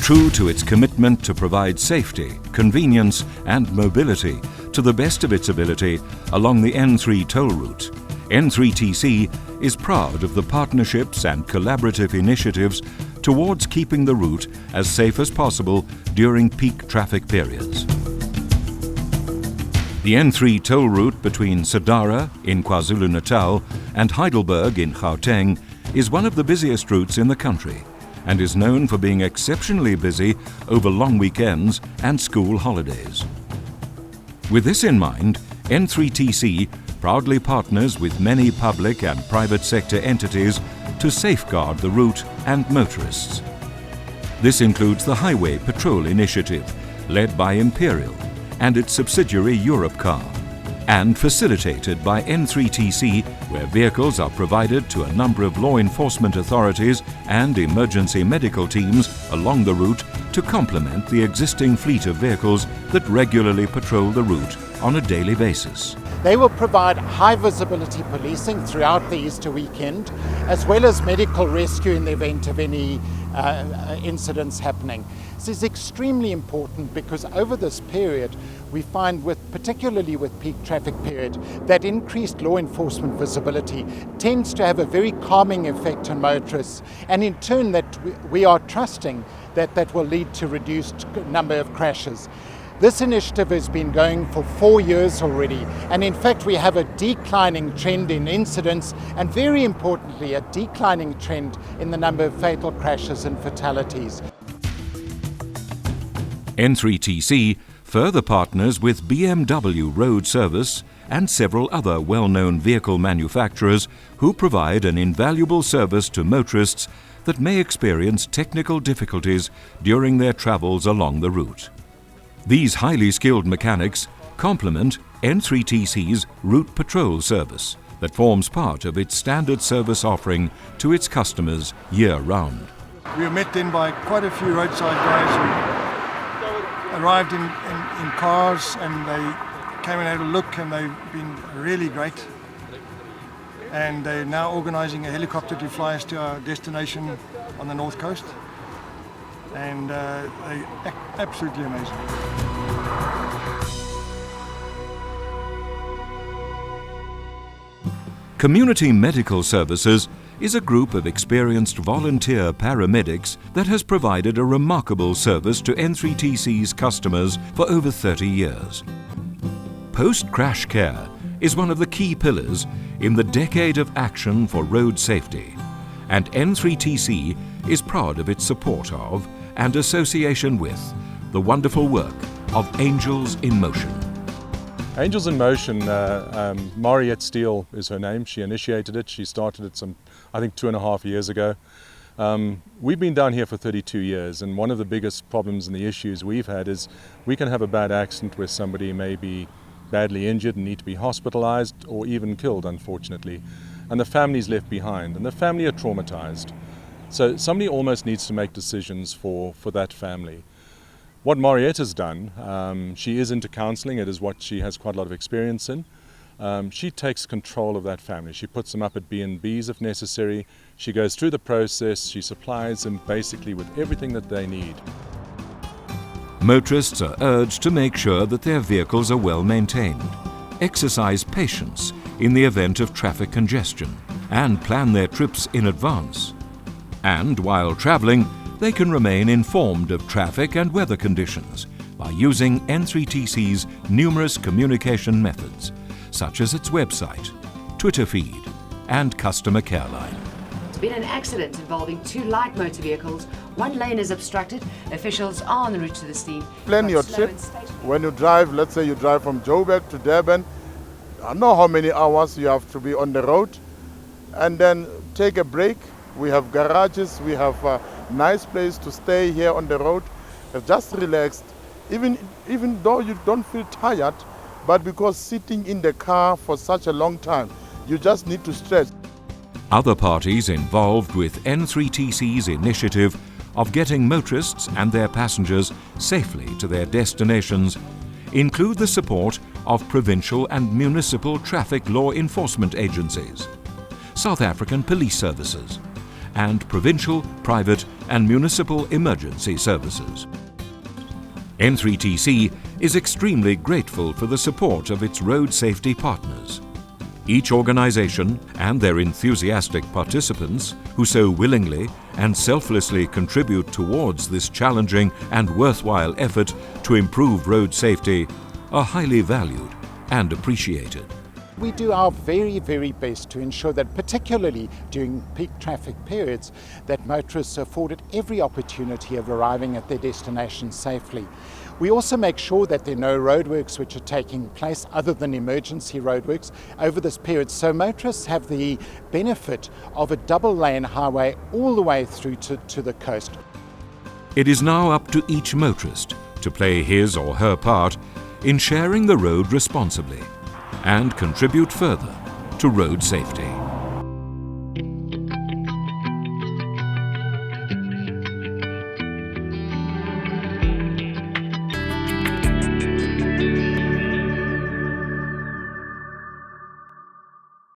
True to its commitment to provide safety, convenience and mobility to the best of its ability along the N3 toll route, N3TC is proud of the partnerships and collaborative initiatives towards keeping the route as safe as possible during peak traffic periods. The N3 toll route between Sadara in KwaZulu-Natal and Heidelberg in Gauteng is one of the busiest routes in the country and is known for being exceptionally busy over long weekends and school holidays. With this in mind, N3TC proudly partners with many public and private sector entities to safeguard the route and motorists. This includes the Highway Patrol Initiative, led by Imperial and its subsidiary Europcar, and facilitated by N3TC, where vehicles are provided to a number of law enforcement authorities and emergency medical teams along the route to complement the existing fleet of vehicles that regularly patrol the route on a daily basis. They will provide high visibility policing throughout the Easter weekend, as well as medical rescue in the event of any incidents happening. This is extremely important because over this period we find, particularly with peak traffic period, that increased law enforcement visibility tends to have a very calming effect on motorists, and in turn that we are trusting that will lead to reduced number of crashes. This initiative has been going for 4 years already, and in fact we have a declining trend in incidents and, very importantly, a declining trend in the number of fatal crashes and fatalities. N3TC further partners with BMW Road Service and several other well-known vehicle manufacturers who provide an invaluable service to motorists that may experience technical difficulties during their travels along the route. These highly skilled mechanics complement N3TC's route patrol service that forms part of its standard service offering to its customers year-round. We were met then by quite a few roadside guys who arrived in cars, and they came and had a look, and they've been really great. And they're now organising a helicopter to fly us to our destination on the north coast. And they're absolutely amazing. Community Medical Services is a group of experienced volunteer paramedics that has provided a remarkable service to N3TC's customers for over 30 years. Post-crash care is one of the key pillars in the decade of action for road safety, and N3TC is proud of its support of and association with the wonderful work of Angels in Motion. Angels in Motion, Mariette Steele is her name. She initiated it. She started it I think 2.5 years ago. We've been down here for 32 years, and one of the biggest problems and the issues we've had is we can have a bad accident where somebody may be badly injured and need to be hospitalized or even killed, unfortunately, and the family's left behind, and the family are traumatized. So somebody almost needs to make decisions for that family. What Mariette has done, she is into counselling. It is what she has quite a lot of experience in. She takes control of that family. She puts them up at B&Bs if necessary. She goes through the process. She supplies them basically with everything that they need. Motorists are urged to make sure that their vehicles are well maintained, exercise patience in the event of traffic congestion, and plan their trips in advance. And while travelling, they can remain informed of traffic and weather conditions by using N3TC's numerous communication methods, such as its website, Twitter feed, and customer care line. There's been an accident involving 2 light motor vehicles. One lane is obstructed. Officials are en route to the scene. Plan your trip. When you drive, let's say you drive from Joburg to Durban, I know how many hours you have to be on the road, and then take a break. We have garages, we have a nice place to stay here on the road, just relaxed, even though you don't feel tired, but because sitting in the car for such a long time, you just need to stretch. Other parties involved with N3TC's initiative of getting motorists and their passengers safely to their destinations include the support of provincial and municipal traffic law enforcement agencies, South African police services, and provincial, private and municipal emergency services. N3TC is extremely grateful for the support of its road safety partners. Each organisation and their enthusiastic participants who so willingly and selflessly contribute towards this challenging and worthwhile effort to improve road safety are highly valued and appreciated. We do our very, very best to ensure that, particularly during peak traffic periods, that motorists are afforded every opportunity of arriving at their destination safely. We also make sure that there are no roadworks which are taking place other than emergency roadworks over this period, so motorists have the benefit of a double-lane highway all the way through to the coast. It is now up to each motorist to play his or her part in sharing the road responsibly and contribute further to road safety.